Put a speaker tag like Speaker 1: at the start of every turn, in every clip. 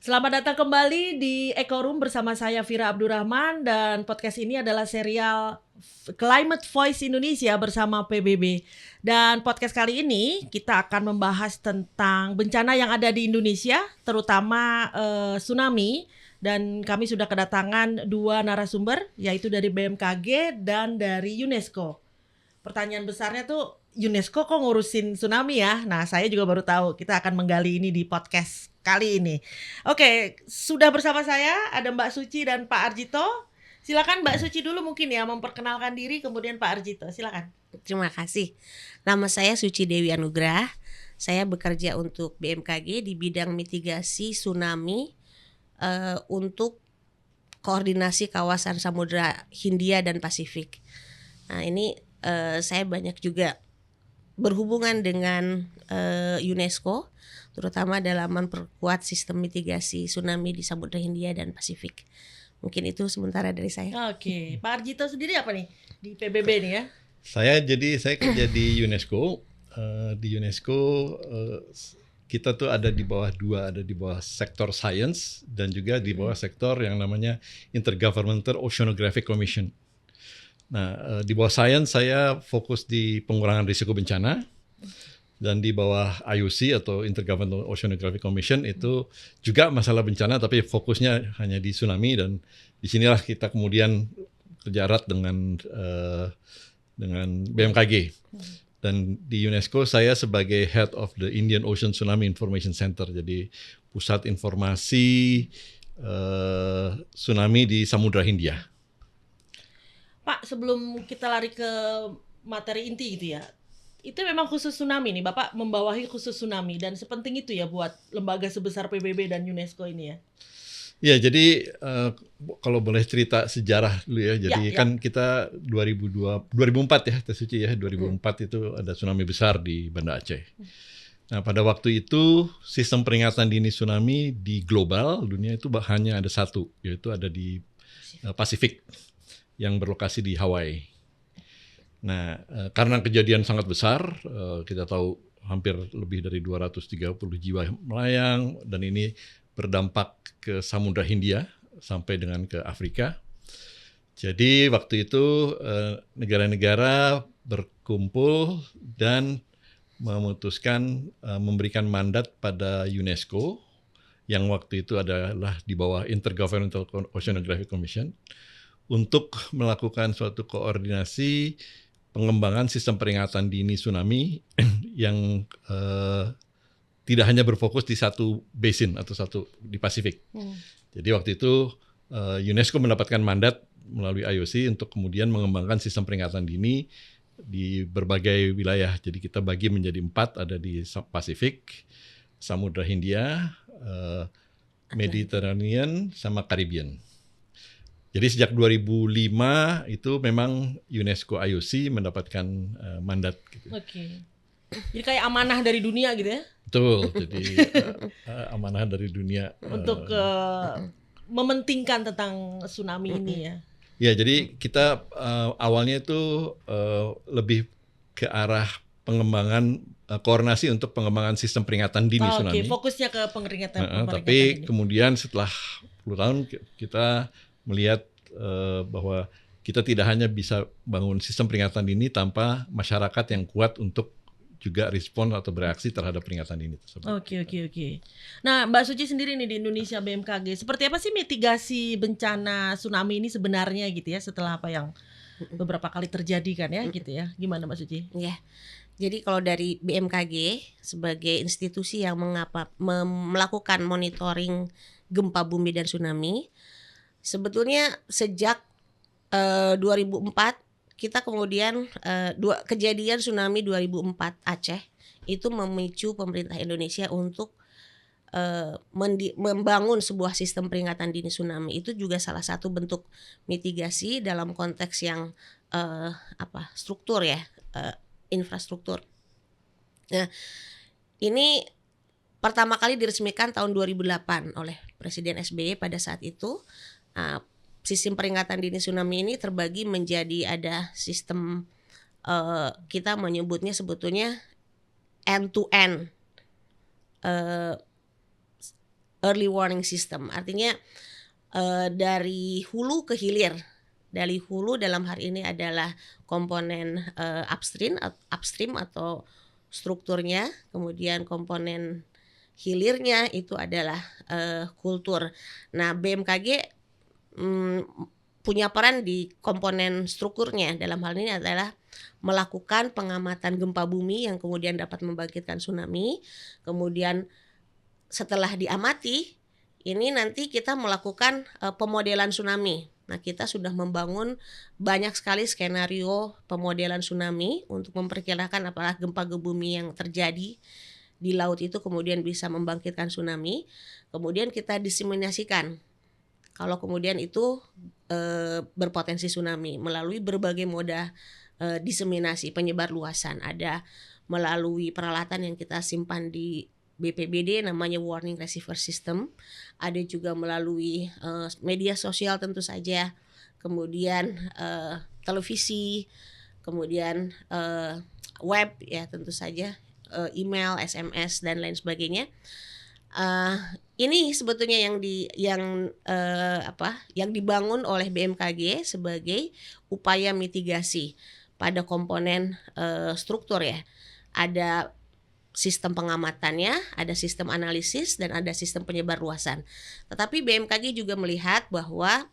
Speaker 1: Selamat datang kembali di Eco Room bersama saya Vira Abdurrahman, dan podcast ini adalah serial Climate Voice Indonesia bersama PBB. Dan podcast kali ini kita akan membahas tentang bencana yang ada di Indonesia, terutama tsunami. Dan kami sudah kedatangan dua narasumber, yaitu dari BMKG dan dari UNESCO. Pertanyaan besarnya tuh, UNESCO kok ngurusin tsunami ya? Nah, saya juga baru tahu. Kita akan menggali ini di podcast kali ini. Oke, sudah bersama saya ada Mbak Suci dan Pak Arjito. Silakan Mbak Suci dulu mungkin ya memperkenalkan diri, kemudian Pak Arjito. Silakan.
Speaker 2: Terima kasih. Nama saya Suci Dewi Anugrah. Saya bekerja untuk BMKG di bidang mitigasi tsunami untuk koordinasi kawasan Samudra Hindia dan Pasifik. Nah, ini saya banyak juga berhubungan dengan UNESCO, terutama dalam memperkuat sistem mitigasi tsunami di Samudra Hindia dan Pasifik. Mungkin itu sementara dari saya.
Speaker 1: Oke, Pak Arjito sendiri apa nih di PBB nih ya?
Speaker 3: Saya kerja di UNESCO. Di UNESCO kita tuh ada di bawah sektor science dan juga di bawah sektor yang namanya Intergovernmental Oceanographic Commission. Nah, di bawah science saya fokus di pengurangan risiko bencana, dan di bawah IOC atau Intergovernmental Oceanographic Commission itu juga masalah bencana, tapi fokusnya hanya di tsunami, dan disinilah kita kemudian kerja erat dengan BMKG. Dan di UNESCO saya sebagai Head of the Indian Ocean Tsunami Information Center, jadi pusat informasi tsunami di Samudra Hindia.
Speaker 1: Pak, sebelum kita lari ke materi inti gitu ya, itu memang khusus tsunami nih, Bapak membawahi khusus tsunami, dan sepenting itu ya buat lembaga sebesar PBB dan UNESCO ini ya?
Speaker 3: Ya, jadi kalau boleh cerita sejarah dulu ya. Jadi kan kita 2004 ya, Teh Suci ya, 2004 itu ada tsunami besar di Banda Aceh. Nah, pada waktu itu sistem peringatan dini tsunami di global dunia itu hanya ada satu, yaitu ada di Pasifik yang berlokasi di Hawaii. Nah, karena kejadian sangat besar, kita tahu hampir lebih dari 230 jiwa melayang, dan ini berdampak ke Samudra Hindia sampai dengan ke Afrika. Jadi waktu itu negara-negara berkumpul dan memutuskan memberikan mandat pada UNESCO yang waktu itu adalah di bawah Intergovernmental Oceanographic Commission untuk melakukan suatu koordinasi pengembangan sistem peringatan dini tsunami yang tidak hanya berfokus di satu basin atau satu di Pasifik. Jadi waktu itu UNESCO mendapatkan mandat melalui IOC untuk kemudian mengembangkan sistem peringatan dini di berbagai wilayah. Jadi kita bagi menjadi 4, ada di Pasifik, Samudra Hindia, Mediterranean, sama Caribbean. Jadi sejak 2005 itu memang UNESCO IOC mendapatkan mandat. Gitu.
Speaker 1: Oke. Jadi kayak amanah dari dunia gitu ya?
Speaker 3: Betul, jadi amanah dari dunia.
Speaker 1: Untuk mementingkan tentang tsunami ini ya?
Speaker 3: Ya, jadi kita awalnya itu lebih ke arah pengembangan, koordinasi untuk pengembangan sistem peringatan dini tsunami.
Speaker 1: Oke, fokusnya ke peringatan
Speaker 3: tapi
Speaker 1: dini. Kemudian
Speaker 3: setelah 10 tahun kita melihat bahwa kita tidak hanya bisa bangun sistem peringatan dini tanpa masyarakat yang kuat untuk juga respon atau bereaksi terhadap peringatan dini tersebut.
Speaker 1: Oke. Nah, Mbak Suci sendiri nih di Indonesia BMKG, seperti apa sih mitigasi bencana tsunami ini sebenarnya gitu ya, setelah apa yang beberapa kali terjadi kan ya gitu ya. Gimana Mbak Suci?
Speaker 2: Ya. Jadi kalau dari BMKG sebagai institusi yang melakukan monitoring gempa bumi dan tsunami, sebetulnya sejak 2004 kita kemudian kejadian tsunami 2004 Aceh itu memicu pemerintah Indonesia untuk membangun sebuah sistem peringatan dini tsunami. Itu juga salah satu bentuk mitigasi dalam konteks yang struktur ya, infrastruktur. Nah, ini pertama kali diresmikan tahun 2008 oleh Presiden SBY pada saat itu. Sistem peringatan dini tsunami ini terbagi menjadi ada sistem kita menyebutnya sebetulnya end to end early warning system. Artinya dari hulu ke hilir. Dari hulu dalam hari ini adalah komponen upstream atau strukturnya, kemudian komponen hilirnya itu adalah kultur. Nah, BMKG punya peran di komponen strukturnya. Dalam hal ini adalah melakukan pengamatan gempa bumi yang kemudian dapat membangkitkan tsunami. Kemudian setelah diamati, ini nanti kita melakukan pemodelan tsunami. Nah, kita sudah membangun banyak sekali skenario pemodelan tsunami untuk memperkirakan apakah gempa bumi yang terjadi di laut itu kemudian bisa membangkitkan tsunami. Kemudian kita diseminasikan kalau kemudian itu berpotensi tsunami melalui berbagai moda diseminasi penyebar luasan. Ada melalui peralatan yang kita simpan di BPBD namanya Warning Receiver System. Ada juga melalui media sosial tentu saja. Kemudian televisi, kemudian web ya tentu saja, email, SMS dan lain sebagainya. Ini sebetulnya yang dibangun oleh BMKG sebagai upaya mitigasi pada komponen struktur ya. Ada sistem pengamatannya, ada sistem analisis dan ada sistem penyebar luasan. Tetapi BMKG juga melihat bahwa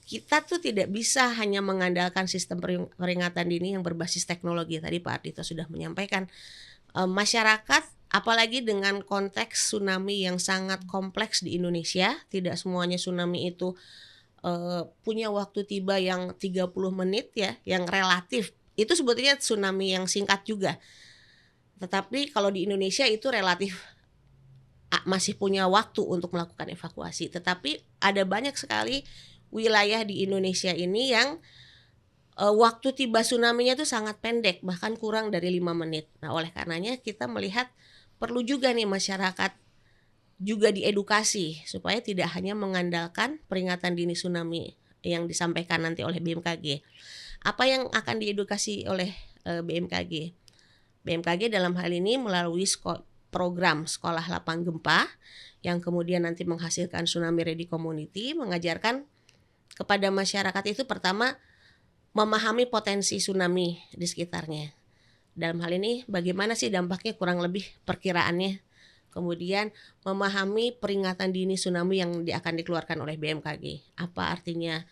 Speaker 2: kita tuh tidak bisa hanya mengandalkan sistem peringatan dini yang berbasis teknologi. Tadi Pak Ardhito sudah menyampaikan, masyarakat apalagi dengan konteks tsunami yang sangat kompleks di Indonesia, tidak semuanya tsunami itu punya waktu tiba yang 30 menit ya, yang relatif. Itu sebetulnya tsunami yang singkat juga. Tetapi kalau di Indonesia itu relatif masih punya waktu untuk melakukan evakuasi. Tetapi ada banyak sekali wilayah di Indonesia ini yang waktu tiba tsunami-nya itu sangat pendek, bahkan kurang dari 5 menit. Nah, oleh karenanya kita melihat perlu juga nih masyarakat juga diedukasi supaya tidak hanya mengandalkan peringatan dini tsunami yang disampaikan nanti oleh BMKG. Apa yang akan diedukasi oleh BMKG? BMKG dalam hal ini melalui program Sekolah Lapang Gempa yang kemudian nanti menghasilkan Tsunami Ready Community, mengajarkan kepada masyarakat itu pertama memahami potensi tsunami di sekitarnya. Dalam hal ini bagaimana sih dampaknya kurang lebih perkiraannya. Kemudian memahami peringatan dini tsunami yang akan dikeluarkan oleh BMKG. Apa artinya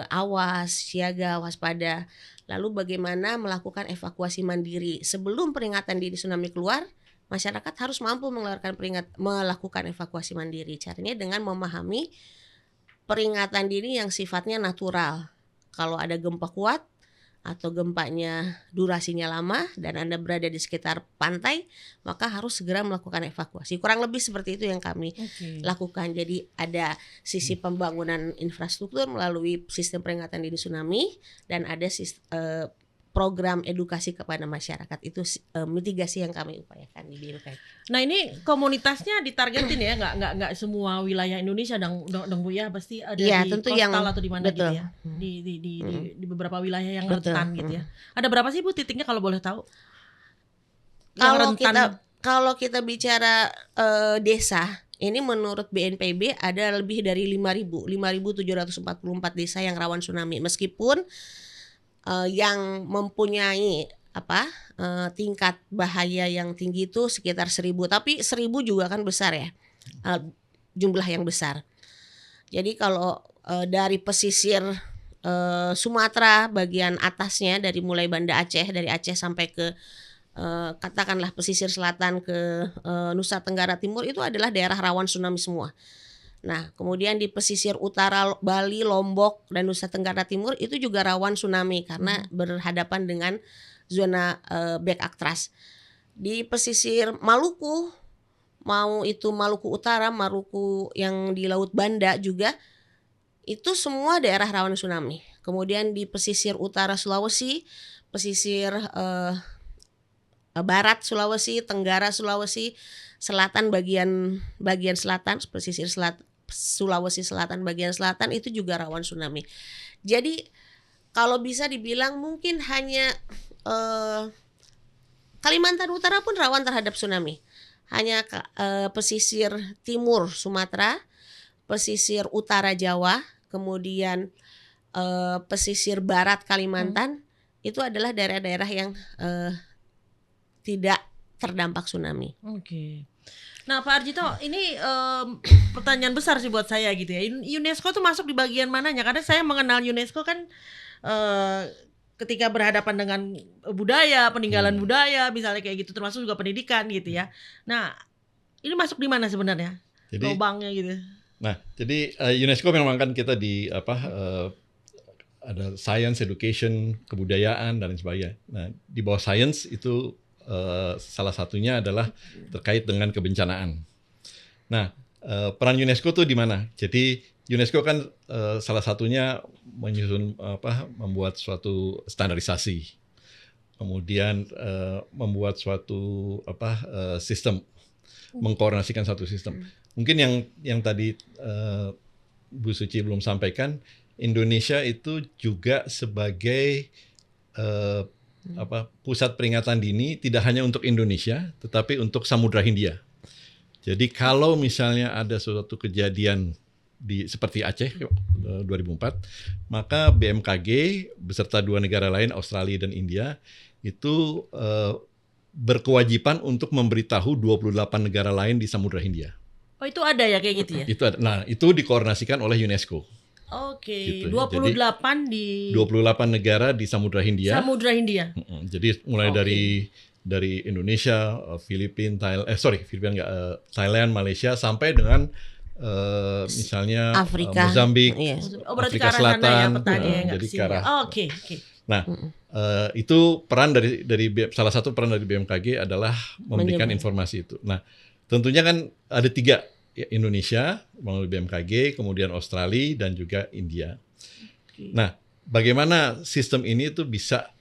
Speaker 2: awas, siaga, waspada. Lalu bagaimana melakukan evakuasi mandiri. Sebelum peringatan dini tsunami keluar, masyarakat harus mampu melakukan evakuasi mandiri. Caranya dengan memahami peringatan dini yang sifatnya natural. Kalau ada gempa kuat atau gempanya durasinya lama dan Anda berada di sekitar pantai, maka harus segera melakukan evakuasi. Kurang lebih seperti itu yang kami lakukan. Jadi ada sisi pembangunan infrastruktur melalui sistem peringatan dini tsunami dan ada program edukasi kepada masyarakat. Itu mitigasi yang kami upayakan di BMKG.
Speaker 1: Nah, ini komunitasnya ditargetin ya, nggak semua wilayah Indonesia dong Bu ya, pasti ada
Speaker 2: ya,
Speaker 1: di
Speaker 2: tentu
Speaker 1: kostal
Speaker 2: yang,
Speaker 1: atau di mana
Speaker 2: betul.
Speaker 1: gitu ya. Di beberapa wilayah yang rentan gitu ya. Ada berapa sih Bu titiknya kalau boleh tahu?
Speaker 2: Kalau kita bicara desa, ini menurut BNPB ada lebih dari 5.744 desa yang rawan tsunami. Meskipun yang mempunyai tingkat bahaya yang tinggi itu sekitar 1.000, tapi 1.000 juga kan besar ya, jumlah yang besar. Jadi kalau dari pesisir Sumatera bagian atasnya, dari mulai Banda Aceh, dari Aceh sampai ke katakanlah pesisir selatan ke Nusa Tenggara Timur, itu adalah daerah rawan tsunami semua. Nah, kemudian di pesisir utara Bali, Lombok, dan Nusa Tenggara Timur itu juga rawan tsunami karena berhadapan dengan zona back aktras. Di pesisir Maluku, mau itu Maluku Utara, Maluku yang di Laut Banda juga, itu semua daerah rawan tsunami. Kemudian di pesisir utara Sulawesi, pesisir barat Sulawesi, tenggara Sulawesi, selatan bagian selatan, pesisir Sulawesi Selatan bagian selatan itu juga rawan tsunami. Jadi kalau bisa dibilang mungkin hanya Kalimantan Utara pun rawan terhadap tsunami. hanya pesisir timur Sumatera, pesisir utara Jawa, kemudian pesisir barat Kalimantan, itu adalah daerah-daerah yang tidak terdampak tsunami.
Speaker 1: Oke. Nah, Pak Arjito, ini pertanyaan besar sih buat saya gitu ya. UNESCO tuh masuk di bagian mananya? Karena saya mengenal UNESCO kan ketika berhadapan dengan budaya, peninggalan budaya, misalnya kayak gitu, termasuk juga pendidikan gitu ya. Nah, ini masuk di mana sebenarnya?
Speaker 3: Jadi,
Speaker 1: lubangnya gitu.
Speaker 3: Nah, jadi UNESCO memang kan kita di ada science, education, kebudayaan dan lain sebagainya. Nah, di bawah science itu salah satunya adalah terkait dengan kebencanaan. Nah, peran UNESCO tuh di mana? Jadi UNESCO kan salah satunya menyusun membuat suatu standarisasi, kemudian membuat suatu sistem, mengkoordinasikan satu sistem. Mungkin yang tadi Bu Suci belum sampaikan, Indonesia itu juga sebagai pusat peringatan dini tidak hanya untuk Indonesia, tetapi untuk Samudra Hindia. Jadi kalau misalnya ada suatu kejadian seperti Aceh 2004, maka BMKG beserta 2 negara lain, Australia dan India, itu berkewajiban untuk memberitahu 28 negara lain di Samudra Hindia.
Speaker 1: Oh, itu ada ya kayak gitu ya?
Speaker 3: Itu ada. Nah, itu dikoordinasikan oleh UNESCO.
Speaker 1: Oke,
Speaker 3: Gitu.
Speaker 1: 28
Speaker 3: Jadi, 28 negara di Samudra Hindia.
Speaker 1: Samudra Hindia.
Speaker 3: Jadi mulai dari Indonesia, Filipina, Thailand, Malaysia sampai dengan misalnya
Speaker 2: Mozambik,
Speaker 3: Mozambik, Afrika Selatan,
Speaker 1: jadi ke arah. Oke.
Speaker 3: Nah, itu peran dari salah satu peran dari BMKG adalah memberikan informasi itu. Nah, tentunya kan ada 3, ya, Indonesia melalui BMKG, kemudian Australia dan juga India. Nah, bagaimana sistem ini tuh bisa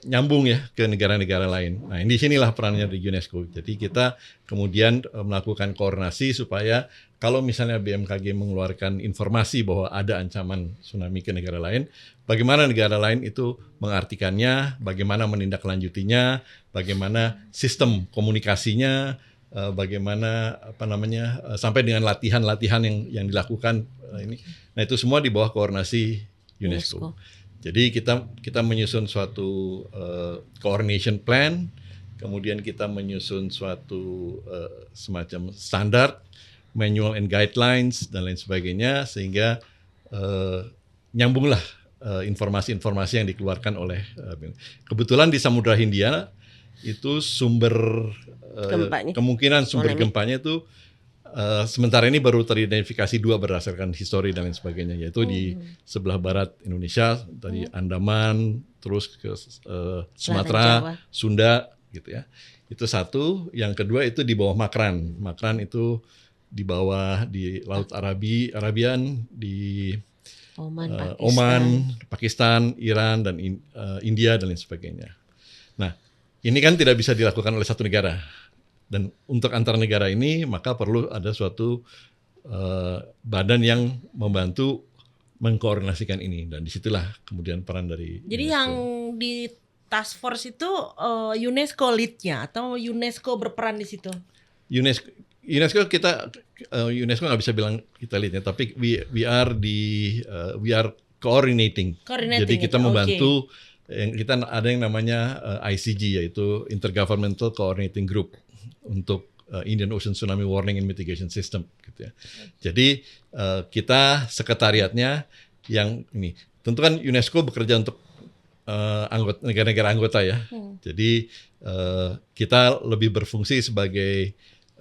Speaker 3: nyambung ya ke negara-negara lain. Nah, di sinilah perannya di UNESCO. Jadi kita kemudian melakukan koordinasi supaya kalau misalnya BMKG mengeluarkan informasi bahwa ada ancaman tsunami ke negara lain, bagaimana negara lain itu mengartikannya, bagaimana menindaklanjutinya, bagaimana sistem komunikasinya, bagaimana sampai dengan latihan-latihan yang dilakukan ini. Nah, itu semua di bawah koordinasi UNESCO. Jadi kita menyusun suatu coordination plan, kemudian kita menyusun suatu semacam standar, manual and guidelines dan lain sebagainya, sehingga nyambunglah informasi-informasi yang dikeluarkan oleh kebetulan di Samudra Hindia itu sumber kemungkinan sumber gempanya itu sementara ini baru teridentifikasi 2 berdasarkan histori dan lain sebagainya, yaitu di sebelah barat Indonesia, dari Andaman, terus ke Sumatera, Sunda, gitu ya. Itu satu. Yang kedua itu di bawah Makran. Makran itu di bawah di Laut Arabian, di Oman, Pakistan, Iran, dan India, dan lain sebagainya. Nah, ini kan tidak bisa dilakukan oleh satu negara. Dan untuk antar negara ini maka perlu ada suatu badan yang membantu mengkoordinasikan ini, dan disitulah kemudian peran dari
Speaker 1: Jadi
Speaker 3: UNESCO.
Speaker 1: Yang di task force itu UNESCO lead-nya atau UNESCO berperan di situ?
Speaker 3: UNESCO nggak bisa bilang kita lead-nya, tapi we are coordinating. Jadi kita membantu. Kita ada yang namanya ICG, yaitu Intergovernmental Coordinating Group untuk Indian Ocean Tsunami Warning and Mitigation System, gitu ya. Jadi kita sekretariatnya yang ini. Tentu kan UNESCO bekerja untuk negara-negara anggota ya. Jadi kita lebih berfungsi sebagai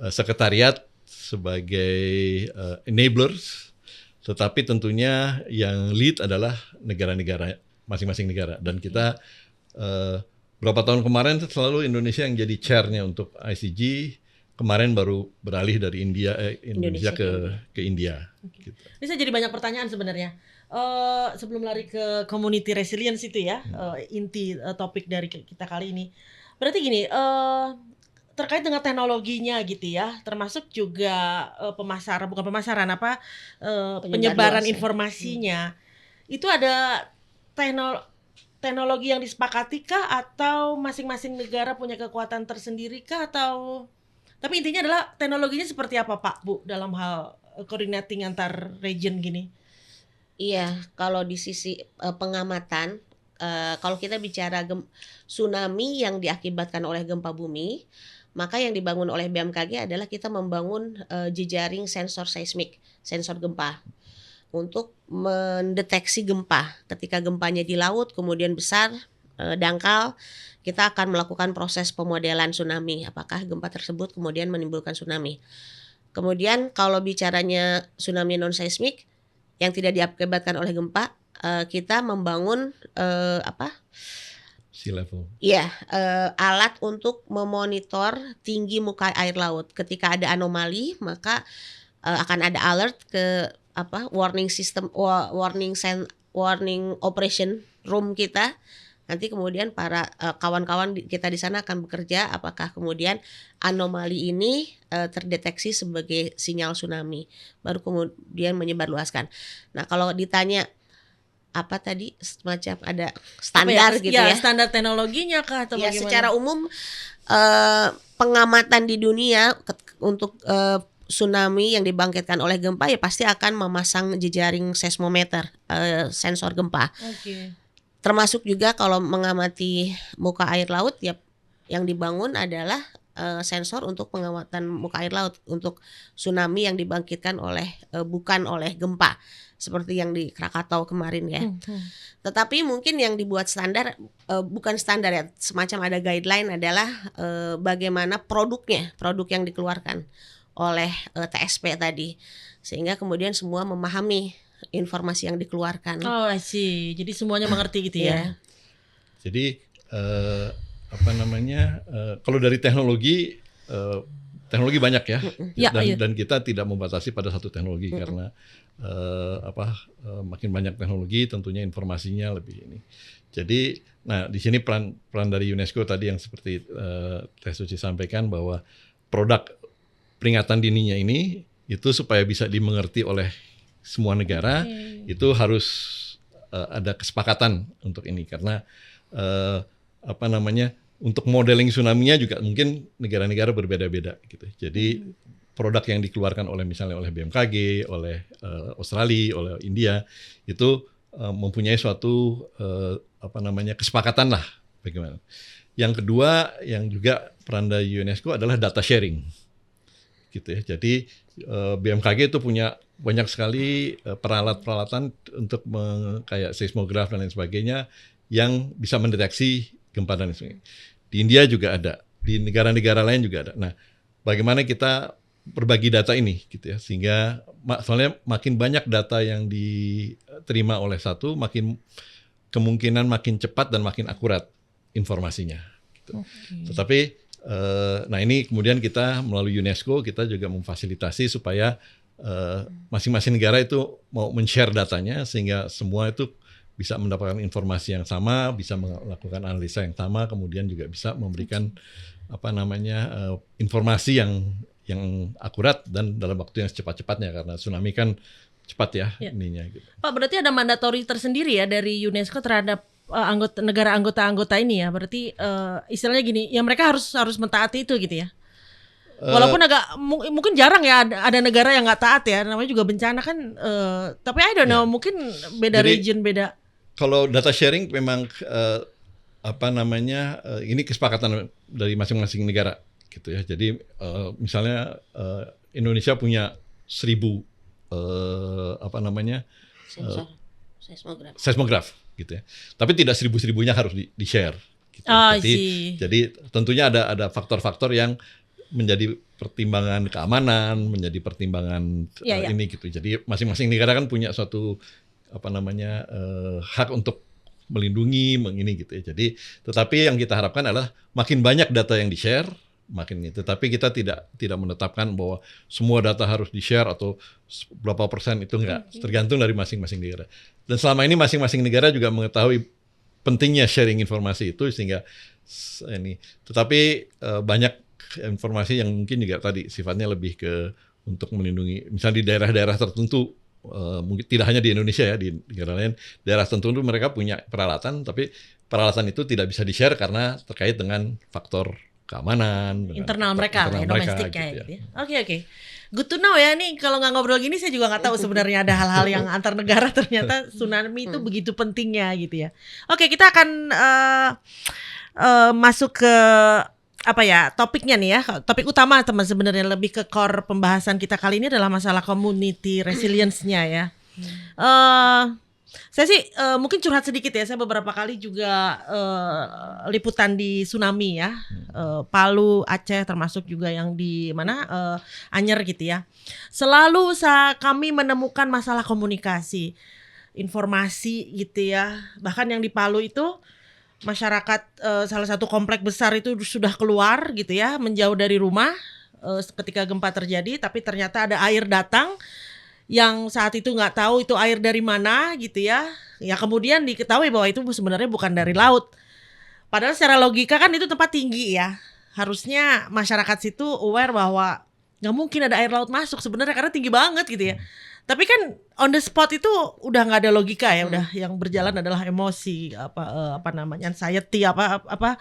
Speaker 3: sekretariat, sebagai enablers, tetapi tentunya yang lead adalah negara-negara, masing-masing negara. Dan kita berapa tahun kemarin selalu Indonesia yang jadi chairnya untuk ICG. Kemarin baru beralih dari Indonesia ke India.
Speaker 1: Okay. Gitu. Ini saya jadi banyak pertanyaan sebenarnya. Sebelum lari ke community resilience itu ya, inti topik dari kita kali ini. Berarti gini, terkait dengan teknologinya gitu ya, termasuk juga penyebaran informasinya. Itu ada teknologi yang disepakati kah, atau masing-masing negara punya kekuatan tersendiri kah, atau Tapi intinya adalah teknologinya seperti apa Pak Bu dalam hal coordinating antar region gini?
Speaker 2: Iya, kalau di sisi pengamatan, kalau kita bicara tsunami yang diakibatkan oleh gempa bumi, maka yang dibangun oleh BMKG adalah kita membangun jejaring sensor seismik, sensor gempa, untuk mendeteksi gempa. Ketika gempanya di laut, kemudian besar, dangkal, kita akan melakukan proses pemodelan tsunami. Apakah gempa tersebut kemudian menimbulkan tsunami? Kemudian kalau bicaranya tsunami non seismik yang tidak diakibatkan oleh gempa, kita membangun
Speaker 3: Sea level.
Speaker 2: ya alat untuk memonitor tinggi muka air laut. Ketika ada anomali, maka akan ada alert ke warning system, warning operation room kita. Nanti kemudian para kawan-kawan kita di sana akan bekerja apakah kemudian anomali ini terdeteksi sebagai sinyal tsunami, baru kemudian menyebarluaskan. Nah, kalau ditanya apa tadi semacam ada standar gitu ya.
Speaker 1: Standar teknologinya kah atau
Speaker 2: ya,
Speaker 1: bagaimana?
Speaker 2: secara umum pengamatan di dunia untuk tsunami yang dibangkitkan oleh gempa ya pasti akan memasang jejaring seismometer, sensor gempa.
Speaker 1: Oke.
Speaker 2: Termasuk juga kalau mengamati muka air laut ya, yang dibangun adalah sensor untuk pengamatan muka air laut untuk tsunami yang dibangkitkan oleh bukan oleh gempa seperti yang di Krakatau kemarin ya. Tetapi mungkin yang dibuat standar bukan standar ya, semacam ada guideline adalah bagaimana produk yang dikeluarkan oleh TSP tadi, sehingga kemudian semua memahami informasi yang dikeluarkan.
Speaker 1: Oh, I see. Jadi semuanya mengerti gitu ya.
Speaker 3: Jadi kalau dari teknologi banyak ya, dan kita tidak membatasi pada satu teknologi karena makin banyak teknologi tentunya informasinya lebih ini. Jadi, nah di sini peran dari UNESCO tadi yang seperti Teh Suci sampaikan bahwa produk peringatan dininya ini itu supaya bisa dimengerti oleh semua negara, itu harus ada kesepakatan untuk ini karena untuk modeling tsunami-nya juga mungkin negara-negara berbeda-beda gitu. Jadi produk yang dikeluarkan misalnya oleh BMKG, oleh Australia, oleh India itu mempunyai suatu kesepakatan lah bagaimana. Yang kedua yang juga peran dari UNESCO adalah data sharing. Gitu ya. Jadi BMKG itu punya banyak sekali peralatan untuk kayak seismograf dan lain sebagainya yang bisa mendeteksi gempa dan sebagainya. Di India juga ada, di negara-negara lain juga ada. Nah, bagaimana kita berbagi data ini gitu ya, sehingga soalnya makin banyak data yang diterima oleh satu, makin kemungkinan makin cepat dan makin akurat informasinya. Gitu. Tetapi nah ini kemudian kita melalui UNESCO kita juga memfasilitasi supaya masing-masing negara itu mau men-share datanya sehingga semua itu bisa mendapatkan informasi yang sama, bisa melakukan analisa yang sama, kemudian juga bisa memberikan informasi yang akurat dan dalam waktu yang secepat-cepatnya karena tsunami kan cepat ya ininya. Gitu.
Speaker 1: Pak, berarti ada mandatori tersendiri ya dari UNESCO terhadap anggota-anggota ini ya. Berarti istilahnya gini, ya mereka harus mentaati itu gitu ya. Walaupun agak mungkin jarang ya ada negara yang nggak taat ya, namanya juga bencana kan. Tapi I don't know, mungkin beda region beda.
Speaker 3: Kalau data sharing memang ini kesepakatan dari masing-masing negara gitu ya. Jadi misalnya Indonesia punya 1.000 seismograf gitu ya. Tapi tidak 1.000-1.000-nya harus di-share. Gitu. Jadi tentunya ada faktor-faktor yang menjadi pertimbangan keamanan, menjadi pertimbangan ini gitu. Jadi masing-masing negara kan punya suatu hak untuk melindungi ini gitu ya. Jadi tetapi yang kita harapkan adalah makin banyak data yang di-share, makin itu. Tetapi kita tidak menetapkan bahwa semua data harus di-share atau berapa persen itu enggak, tergantung dari masing-masing negara. Dan selama ini masing-masing negara juga mengetahui pentingnya sharing informasi itu sehingga ini. Tetapi banyak informasi yang mungkin juga tadi sifatnya lebih ke untuk melindungi, misalnya di daerah-daerah tertentu, mungkin tidak hanya di Indonesia ya, di negara lain, daerah tertentu mereka punya peralatan, tapi peralatan itu tidak bisa di-share karena terkait dengan faktor keamanan,
Speaker 1: internal mereka, domestik
Speaker 3: gitu
Speaker 1: kayak
Speaker 3: ya.
Speaker 1: gitu ya. Oke. Good to know ya nih, kalau nggak ngobrol gini saya juga nggak tahu sebenarnya ada hal-hal yang antar negara ternyata tsunami itu begitu pentingnya gitu ya. Oke, kita akan masuk ke apa ya topiknya nih ya. Topik utama teman sebenarnya lebih ke core pembahasan kita kali ini adalah masalah community resilience-nya ya. Saya sih mungkin curhat sedikit ya. Saya beberapa kali juga liputan di tsunami ya, Palu, Aceh, termasuk juga yang di mana Anyer gitu ya. Selalu kami menemukan masalah komunikasi, informasi gitu ya. Bahkan yang di Palu itu masyarakat salah satu komplek besar itu sudah keluar gitu ya, menjauh dari rumah ketika gempa terjadi, tapi ternyata ada air datang yang saat itu nggak tahu itu air dari mana gitu ya. Ya kemudian diketahui bahwa itu sebenarnya bukan dari laut. Padahal secara logika kan itu tempat tinggi ya. Harusnya masyarakat situ aware bahwa nggak mungkin ada air laut masuk sebenarnya karena tinggi banget gitu ya. Tapi kan on the spot itu udah nggak ada logika ya, udah yang berjalan adalah emosi apa namanya anxiety apa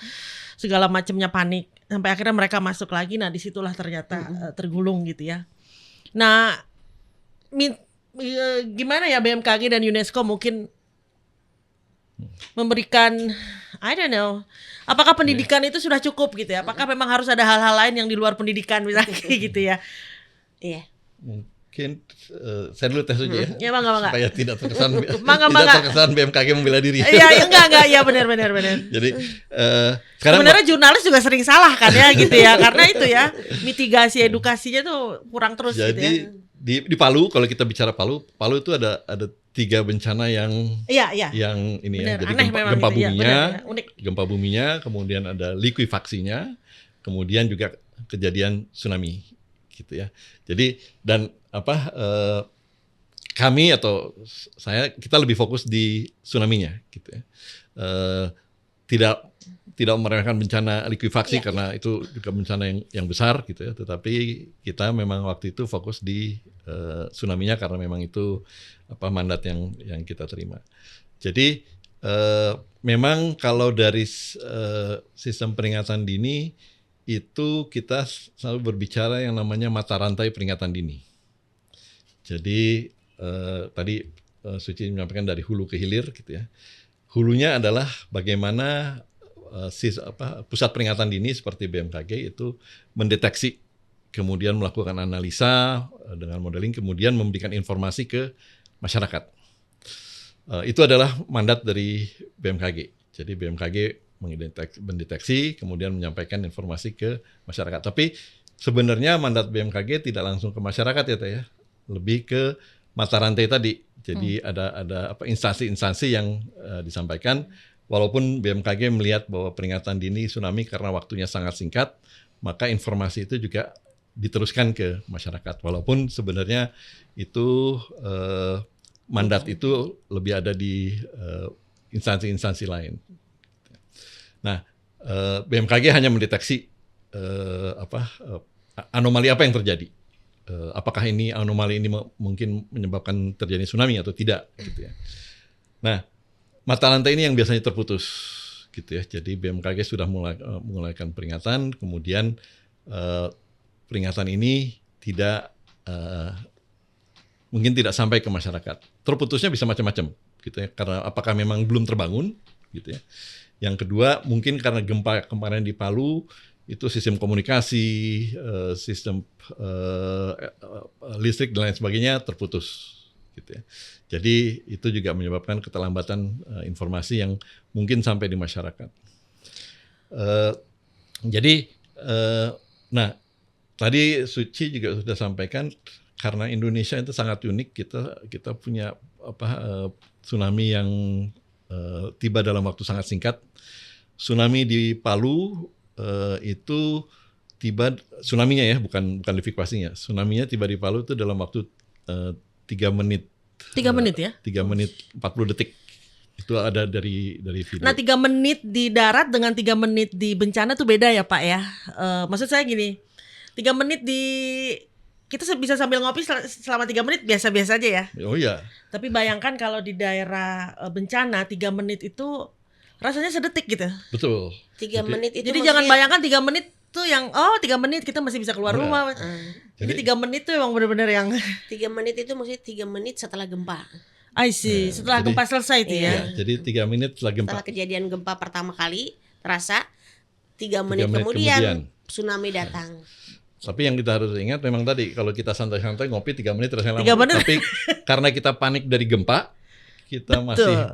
Speaker 1: segala macamnya, panik sampai akhirnya mereka masuk lagi. Nah disitulah ternyata tergulung gitu ya. Nah gimana ya BMKG dan UNESCO mungkin memberikan I don't know, apakah pendidikan itu sudah cukup gitu ya? Apakah memang harus ada hal-hal lain yang di luar pendidikan misalnya gitu ya? Iya.
Speaker 3: Mungkin saya dulu tes aja ya.
Speaker 1: Ya bangga.
Speaker 3: Supaya tidak terkesan
Speaker 1: terkesan
Speaker 3: BMKG membela diri.
Speaker 1: Iya, enggak, ya benar.
Speaker 3: Jadi sekarang
Speaker 1: sebenarnya jurnalis juga sering salah kan ya gitu ya. Karena itu ya, mitigasi edukasinya tuh kurang terus
Speaker 3: jadi,
Speaker 1: gitu ya.
Speaker 3: Di Palu, kalau kita bicara Palu itu ada 3 bencana yang yang ini
Speaker 1: bener,
Speaker 3: ya. Jadi
Speaker 1: gitu
Speaker 3: gempa
Speaker 1: ya,
Speaker 3: buminya,
Speaker 1: unik.
Speaker 3: gempa buminya, kemudian ada likuifaksinya, kemudian juga kejadian tsunami gitu ya. Jadi dan kami atau kita lebih fokus di tsunami-nya gitu ya. Tidak meremehkan bencana likuifaksi karena itu juga bencana yang besar gitu ya, tetapi kita memang waktu itu fokus di tsunami-nya karena memang itu mandat yang kita terima. Jadi memang kalau dari sistem peringatan dini itu kita selalu berbicara yang namanya mata rantai peringatan dini. Jadi tadi Suci menyampaikan dari hulu ke hilir gitu ya. Hulunya adalah bagaimana pusat peringatan dini seperti BMKG itu mendeteksi, kemudian melakukan analisa dengan modeling, kemudian memberikan informasi ke masyarakat. Itu adalah mandat dari BMKG. Jadi BMKG mendeteksi, kemudian menyampaikan informasi ke masyarakat. Tapi sebenarnya mandat BMKG tidak langsung ke masyarakat ya Teh ya, lebih ke mata rantai tadi. Jadi ada instansi-instansi yang disampaikan. Walaupun BMKG melihat bahwa peringatan dini tsunami karena waktunya sangat singkat, maka informasi itu juga diteruskan ke masyarakat. Walaupun sebenarnya itu mandat itu lebih ada di instansi-instansi lain. Nah, BMKG hanya mendeteksi anomali apa yang terjadi. Apakah anomali ini mungkin menyebabkan terjadi tsunami atau tidak, gitu ya. Nah, mata rantai ini yang biasanya terputus gitu ya. Jadi BMKG sudah mulaikan peringatan, kemudian peringatan ini mungkin tidak sampai ke masyarakat. Terputusnya bisa macam-macam gitu ya. Karena apakah memang belum terbangun gitu ya. Yang kedua mungkin karena gempa kemarin di Palu itu sistem komunikasi, sistem listrik dan lain sebagainya terputus gitu ya. Jadi itu juga menyebabkan keterlambatan informasi yang mungkin sampai di masyarakat. Nah tadi Suci juga sudah sampaikan karena Indonesia itu sangat unik, kita punya tsunami yang tiba dalam waktu sangat singkat. Tsunami di Palu itu tiba, tsunaminya ya bukan likuifaksinya. Tsunaminya tiba di Palu itu dalam waktu 3 menit.
Speaker 1: 3 menit ya?
Speaker 3: 3 menit 40 detik. Itu ada dari video.
Speaker 1: Nah 3 menit di darat dengan 3 menit di bencana tuh beda ya Pak ya? Maksud saya gini, 3 menit kita bisa sambil ngopi selama 3 menit biasa-biasa aja ya.
Speaker 3: Oh iya.
Speaker 1: Tapi bayangkan kalau di daerah bencana 3 menit itu rasanya sedetik gitu.
Speaker 3: Betul.
Speaker 2: 3 menit itu
Speaker 1: Jadi jangan bayangkan 3 menit tuh yang 3 menit kita masih bisa keluar
Speaker 3: Enggak.
Speaker 1: rumah. Jadi
Speaker 3: Jadi
Speaker 1: 3 menit tuh emang benar-benar yang
Speaker 2: 3 menit itu maksudnya 3 menit setelah gempa.
Speaker 1: I see, setelah
Speaker 3: jadi-
Speaker 1: gempa selesai itu
Speaker 2: Iya.
Speaker 1: ya.
Speaker 3: jadi 3 menit setelah gempa.
Speaker 2: Setelah kejadian gempa pertama kali terasa 3
Speaker 3: 3
Speaker 2: menit
Speaker 3: menit
Speaker 2: kemudian
Speaker 3: kemudian.
Speaker 2: tsunami datang.
Speaker 3: Tapi yang kita harus ingat memang tadi kalau kita santai-santai ngopi 3 menit rasanya
Speaker 1: 3
Speaker 3: lama.
Speaker 1: menit.
Speaker 3: Tapi karena kita panik dari gempa, kita
Speaker 1: Betul.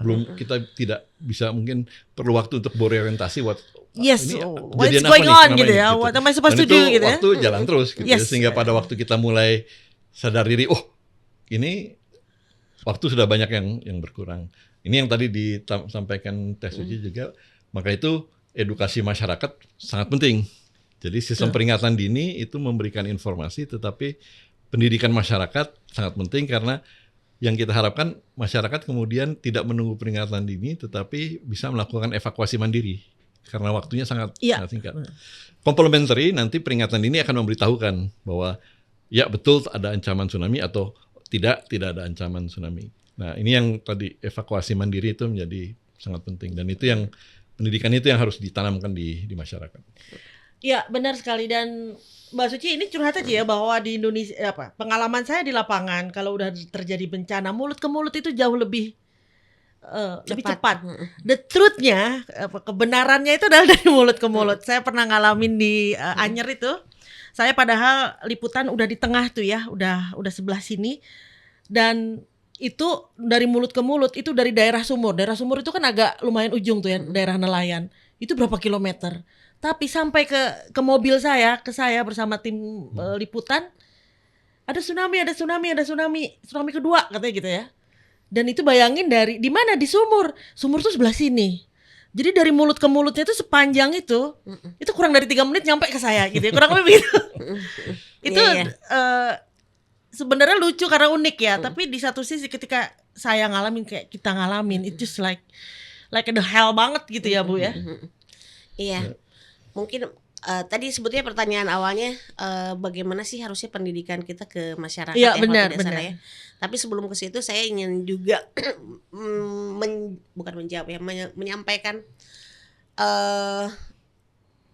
Speaker 3: tidak bisa mungkin perlu waktu untuk berorientasi
Speaker 1: Yes,
Speaker 3: ini
Speaker 1: what's
Speaker 3: kejadian
Speaker 1: going
Speaker 3: apa nih,
Speaker 1: on
Speaker 3: kenapa
Speaker 1: gitu
Speaker 3: ini,
Speaker 1: ya,
Speaker 3: gitu.
Speaker 1: what am I supposed
Speaker 3: Dan
Speaker 1: to do
Speaker 3: itu
Speaker 1: gitu ya.
Speaker 3: waktu jalan terus gitu ya.
Speaker 1: Yes.
Speaker 3: Sehingga pada waktu kita mulai sadar diri, ini waktu sudah banyak yang berkurang. Ini yang tadi disampaikan Teh Suci juga, maka itu edukasi masyarakat sangat penting. Jadi sistem peringatan dini itu memberikan informasi, tetapi pendidikan masyarakat sangat penting karena yang kita harapkan masyarakat kemudian tidak menunggu peringatan dini, tetapi bisa melakukan evakuasi mandiri karena waktunya sangat singkat. Complementary, nanti peringatan dini akan memberitahukan bahwa ya betul ada ancaman tsunami atau tidak ada ancaman tsunami. Nah ini yang tadi evakuasi mandiri itu menjadi sangat penting dan itu yang pendidikan itu yang harus ditanamkan di masyarakat.
Speaker 1: Ya benar sekali, dan Mbak Suci ini curhat aja ya bahwa di Indonesia pengalaman saya di lapangan kalau udah terjadi bencana mulut ke mulut itu jauh lebih cepat. The truth-nya kebenarannya itu adalah dari mulut ke mulut. Saya pernah ngalamin di Anyer itu. Saya padahal liputan udah di tengah tuh ya, udah sebelah sini, dan itu dari mulut ke mulut itu dari daerah sumur. Daerah sumur itu kan agak lumayan ujung tuh ya, daerah nelayan. Itu berapa kilometer? Tapi sampai ke mobil saya, bersama tim liputan, ada tsunami, tsunami kedua katanya gitu ya. Dan itu bayangin dari di mana, di sumur tuh sebelah sini. Jadi dari mulut ke mulutnya itu sepanjang itu kurang dari 3 menit nyampe ke saya gitu ya, kurang lebih gitu. Itu sebenarnya lucu karena unik ya, tapi di satu sisi ketika saya ngalamin kayak kita ngalamin, it just like the hell banget gitu ya Bu ya.
Speaker 2: Iya. Mungkin tadi sebetulnya pertanyaan awalnya bagaimana sih harusnya pendidikan kita ke masyarakat
Speaker 1: ya,
Speaker 2: kalau
Speaker 1: benar,
Speaker 2: tidak salah ya. Tapi sebelum ke situ saya ingin juga menyampaikan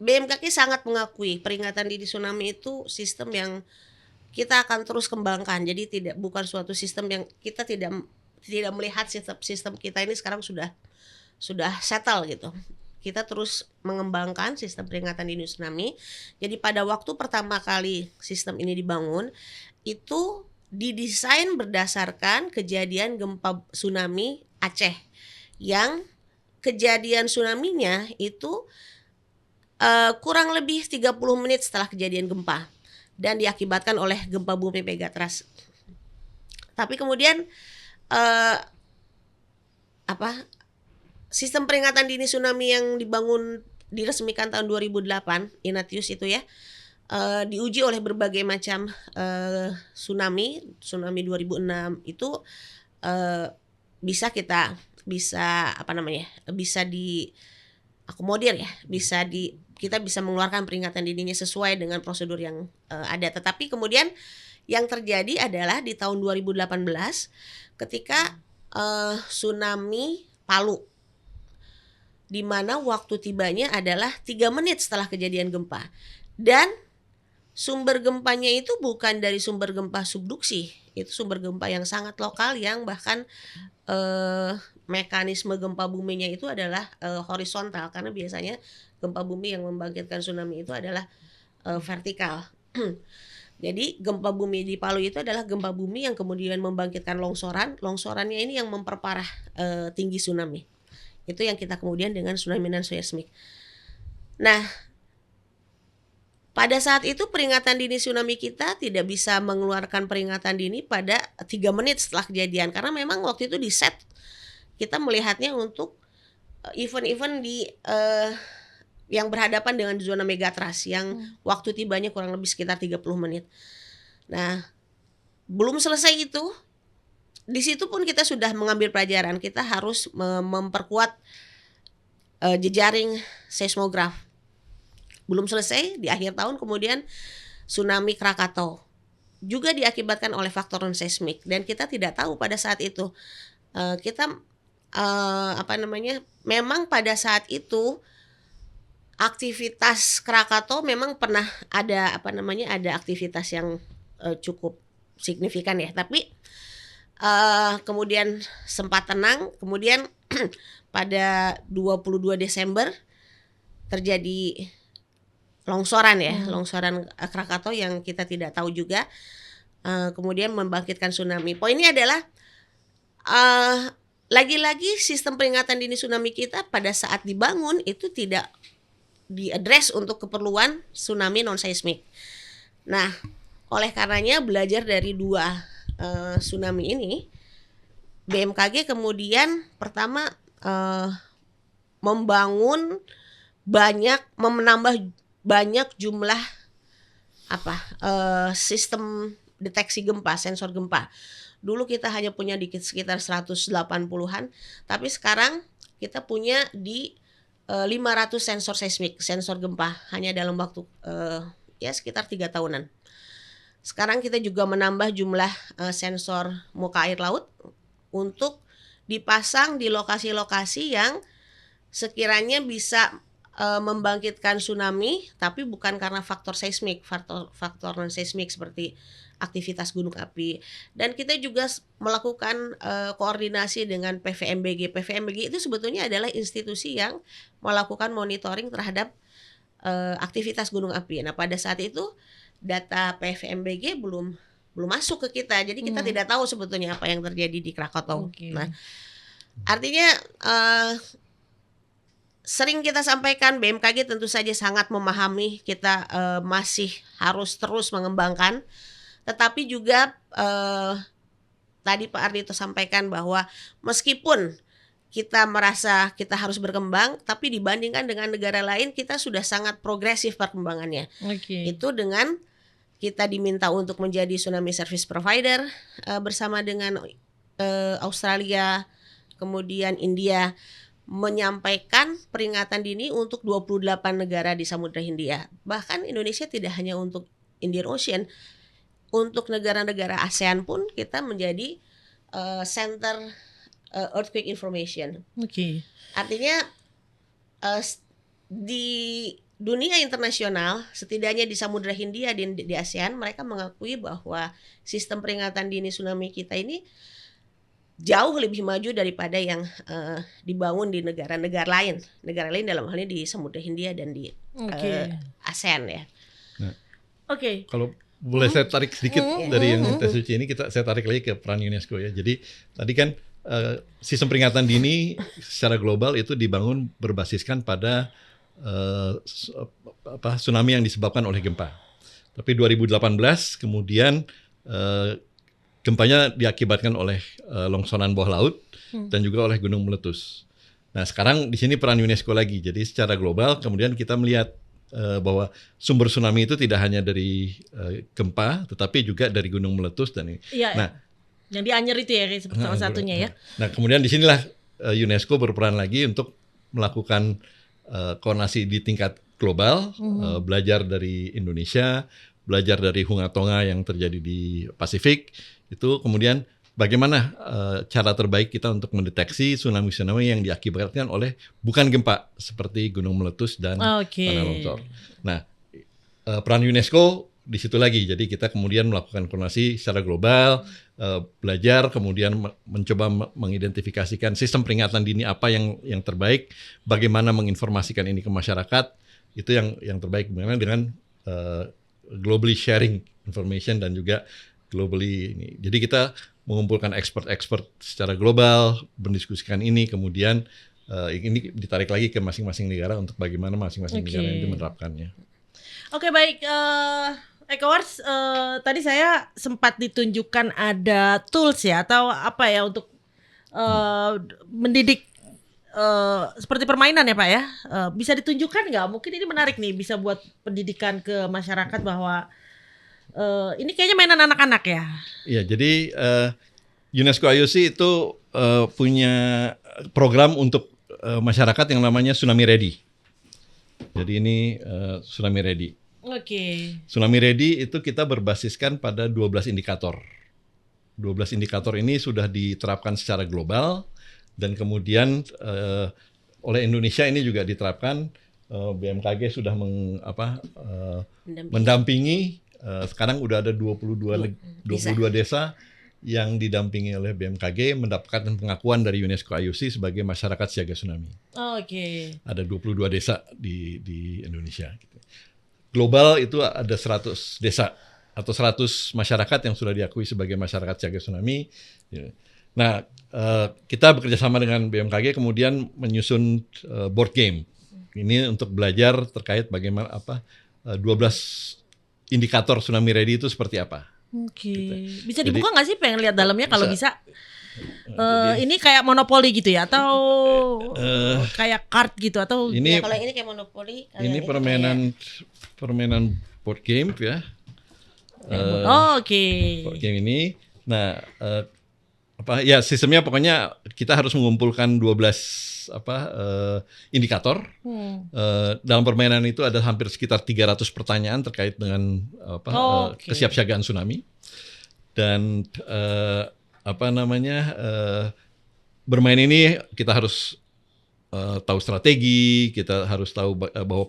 Speaker 2: BMKG sangat mengakui peringatan dini tsunami itu sistem yang kita akan terus kembangkan. Jadi bukan suatu sistem yang kita tidak melihat sistem kita ini sekarang sudah settle gitu. Kita terus mengembangkan sistem peringatan dini tsunami. Jadi pada waktu pertama kali sistem ini dibangun, itu didesain berdasarkan kejadian gempa tsunami Aceh. Yang kejadian tsunaminya itu kurang lebih 30 menit setelah kejadian gempa. Dan diakibatkan oleh gempa bumi megatrust. Tapi kemudian sistem peringatan dini tsunami yang diresmikan tahun 2008, Inatius itu ya, diuji oleh berbagai macam tsunami 2006 itu bisa diakomodir ya, kita bisa mengeluarkan peringatan dininya sesuai dengan prosedur yang ada. Tetapi kemudian yang terjadi adalah di tahun 2018 ketika tsunami Palu, di mana waktu tibanya adalah 3 menit setelah kejadian gempa. Dan sumber gempanya itu bukan dari sumber gempa subduksi, itu sumber gempa yang sangat lokal yang bahkan mekanisme gempa buminya itu adalah horizontal, karena biasanya gempa bumi yang membangkitkan tsunami itu adalah vertikal. Jadi gempa bumi di Palu itu adalah gempa bumi yang kemudian membangkitkan longsorannya ini yang memperparah tinggi tsunami. Itu yang kita kemudian dengan tsunami non-seismik. Nah, pada saat itu peringatan dini tsunami kita tidak bisa mengeluarkan peringatan dini pada 3 menit setelah kejadian, karena memang waktu itu di set kita melihatnya untuk event-event yang berhadapan dengan zona megatrust yang waktu tibanya kurang lebih sekitar 30 menit. Nah, belum selesai itu, di situ pun kita sudah mengambil pelajaran. Kita harus memperkuat jejaring seismograf. Belum selesai, di akhir tahun kemudian tsunami Krakatau juga diakibatkan oleh faktor non seismik, dan kita tidak tahu pada saat itu kita memang pada saat itu aktivitas Krakatau memang pernah ada ada aktivitas yang cukup signifikan ya, tapi kemudian sempat tenang, kemudian pada 22 Desember terjadi longsoran longsoran Krakatau yang kita tidak tahu juga, kemudian membangkitkan tsunami. Poinnya adalah lagi-lagi sistem peringatan dini tsunami kita pada saat dibangun itu tidak diadres untuk keperluan tsunami non seismik. Nah, oleh karenanya belajar dari 2 tsunami ini, BMKG kemudian pertama menambah banyak jumlah sistem deteksi gempa, sensor gempa. Dulu kita hanya punya sekitar 180-an, tapi sekarang kita punya di 500 sensor seismik, sensor gempa hanya dalam waktu sekitar 3 tahunan. Sekarang kita juga menambah jumlah sensor muka air laut untuk dipasang di lokasi-lokasi yang sekiranya bisa membangkitkan tsunami, tapi bukan karena faktor seismik, faktor non seismik seperti aktivitas gunung api. Dan kita juga melakukan koordinasi dengan PVMBG. PVMBG itu sebetulnya adalah institusi yang melakukan monitoring terhadap aktivitas gunung api. Nah, pada saat itu data PVMBG belum masuk ke kita, jadi kita tidak tahu sebetulnya apa yang terjadi di Krakatau. Nah, artinya sering kita sampaikan, BMKG tentu saja sangat memahami kita masih harus terus mengembangkan, tetapi juga tadi Pak Ardhito sampaikan bahwa meskipun kita merasa kita harus berkembang, tapi dibandingkan dengan negara lain kita sudah sangat progresif perkembangannya. Itu dengan kita diminta untuk menjadi tsunami service provider bersama dengan Australia, kemudian India, menyampaikan peringatan dini untuk 28 negara di Samudra Hindia. Bahkan Indonesia tidak hanya untuk Indian Ocean, untuk negara-negara ASEAN pun kita menjadi center earthquake information. Artinya di dunia internasional, setidaknya di Samudra Hindia di ASEAN, mereka mengakui bahwa sistem peringatan dini tsunami kita ini jauh lebih maju daripada yang dibangun di negara-negara lain. Negara lain dalam hal ini di Samudra Hindia dan di ASEAN ya.
Speaker 3: Nah, kalau boleh saya tarik sedikit dari yang Teh Suci ini, saya tarik lagi ke peran UNESCO ya. Jadi tadi kan sistem peringatan dini secara global itu dibangun berbasiskan pada tsunami yang disebabkan oleh gempa. Tapi 2018 kemudian gempanya diakibatkan oleh longsoran bawah laut dan juga oleh gunung meletus. Nah, sekarang di sini peran UNESCO lagi. Jadi secara global kemudian kita melihat bahwa sumber tsunami itu tidak hanya dari gempa, tetapi juga dari gunung meletus dan ini. Nah,
Speaker 1: yang di Anyer itu ya salah satunya ya.
Speaker 3: Nah, kemudian di sinilah UNESCO berperan lagi untuk melakukan koordinasi di tingkat global, belajar dari Indonesia, belajar dari Hunga Tonga yang terjadi di Pasifik. Itu kemudian bagaimana cara terbaik kita untuk mendeteksi tsunami-tsunami yang diakibatkan oleh bukan gempa seperti gunung meletus dan tanah longsor. Nah, peran UNESCO di situ lagi. Jadi kita kemudian melakukan koordinasi secara global, belajar, kemudian mencoba mengidentifikasikan sistem peringatan dini apa yang terbaik, bagaimana menginformasikan ini ke masyarakat, itu yang terbaik dengan globally sharing information dan juga globally ini. Jadi kita mengumpulkan expert secara global, mendiskusikan ini, kemudian ini ditarik lagi ke masing-masing negara untuk bagaimana masing-masing negara itu menerapkannya.
Speaker 1: Oke, baik. EcoWars, tadi saya sempat ditunjukkan ada tools ya atau apa ya untuk mendidik seperti permainan ya Pak ya. Bisa ditunjukkan nggak? Mungkin ini menarik nih, bisa buat pendidikan ke masyarakat bahwa ini kayaknya mainan anak-anak ya. Iya,
Speaker 3: jadi UNESCO IOC itu punya program untuk masyarakat yang namanya Tsunami Ready. Jadi ini Tsunami Ready. Tsunami Ready itu kita berbasiskan pada 12 indikator. 12 indikator ini sudah diterapkan secara global Dan kemudian oleh Indonesia ini juga diterapkan, BMKG sudah mendampingi. Sekarang udah ada 22 desa yang didampingi oleh BMKG mendapatkan pengakuan dari UNESCO IOC sebagai masyarakat siaga tsunami.
Speaker 1: Oke.
Speaker 3: Ada 22 desa di Indonesia. Global itu ada 100 desa atau 100 masyarakat yang sudah diakui sebagai masyarakat siaga tsunami. Nah, kita bekerja sama dengan BMKG kemudian menyusun board game. Ini untuk belajar terkait bagaimana 12 indikator tsunami ready itu seperti apa.
Speaker 1: Oke. Bisa dibuka nggak sih, pengen lihat dalamnya kalau bisa? Ini kayak monopoli gitu ya atau kayak card gitu atau
Speaker 2: ya, kalau ini kayak monopoli.
Speaker 3: Ini permainan board game ya.
Speaker 1: Oke.
Speaker 3: Board game ini. Nah, sistemnya pokoknya kita harus mengumpulkan 12 indikator. Dalam permainan itu ada hampir sekitar 300 pertanyaan terkait dengan kesiapsiagaan tsunami. Dan bermain ini kita harus tahu strategi, kita harus tahu bahwa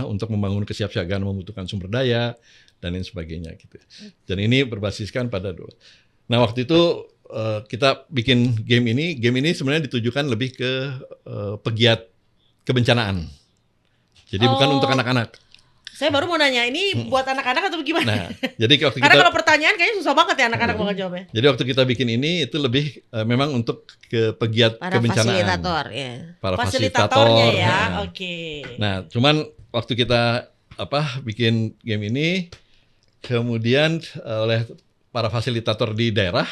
Speaker 3: untuk membangun kesiapsiagaan membutuhkan sumber daya dan lain sebagainya gitu. Dan ini berbasiskan pada Nah, waktu itu kita bikin game ini. Game ini sebenarnya ditujukan lebih ke pegiat kebencanaan. Jadi bukan untuk anak-anak.
Speaker 1: Saya baru mau nanya, ini buat anak-anak atau gimana?
Speaker 3: Nah, jadi
Speaker 1: karena kalau pertanyaan kayaknya susah banget ya anak-anak mau jawabnya.
Speaker 3: Jadi waktu kita bikin ini itu lebih memang untuk ke pegiat kebencanaan.
Speaker 2: Fasilitator, ya.
Speaker 3: Para
Speaker 1: fasilitatornya
Speaker 3: fasilitator.
Speaker 1: Ya.
Speaker 3: Nah.
Speaker 1: Oke.
Speaker 3: Nah, cuman waktu kita bikin game ini, kemudian oleh para fasilitator di daerah,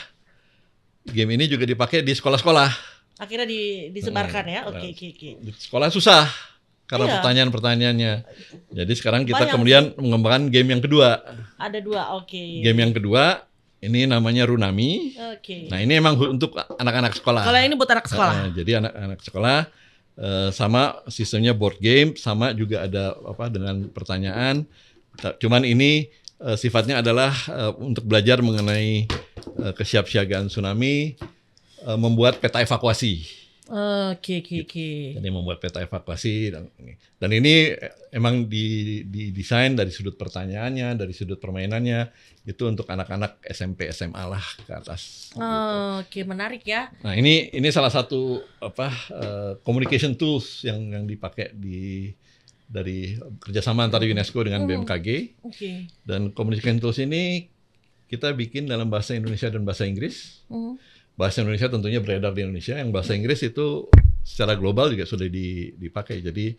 Speaker 3: game ini juga dipakai di sekolah-sekolah.
Speaker 1: Akhirnya disebarkan ya. Oke.
Speaker 3: Di sekolah susah karena pertanyaan-pertanyaannya. Jadi sekarang kita kemudian mengembangkan game yang kedua.
Speaker 1: Ada 2, oke.
Speaker 3: Game yang kedua ini namanya Runami.
Speaker 1: Oke.
Speaker 3: Nah, ini emang untuk anak-anak sekolah.
Speaker 1: Kalau ini buat anak sekolah.
Speaker 3: Jadi anak-anak sekolah sama sistemnya board game, sama juga ada dengan pertanyaan. Cuman ini sifatnya adalah untuk belajar mengenai kesiapsiagaan tsunami, membuat peta evakuasi.
Speaker 1: Oke.
Speaker 3: Jadi membuat peta evakuasi dan ini emang didesain dari sudut pertanyaannya, dari sudut permainannya itu untuk anak-anak SMP SMA lah ke atas.
Speaker 1: Oke, menarik ya.
Speaker 3: Nah, ini salah satu communication tools yang dipakai dari kerjasama antara UNESCO dengan BMKG.
Speaker 1: Oke.
Speaker 3: Dan communication tools ini kita bikin dalam bahasa Indonesia dan bahasa Inggris. Bahasa Indonesia tentunya beredar di Indonesia, yang bahasa Inggris itu secara global juga sudah dipakai. Jadi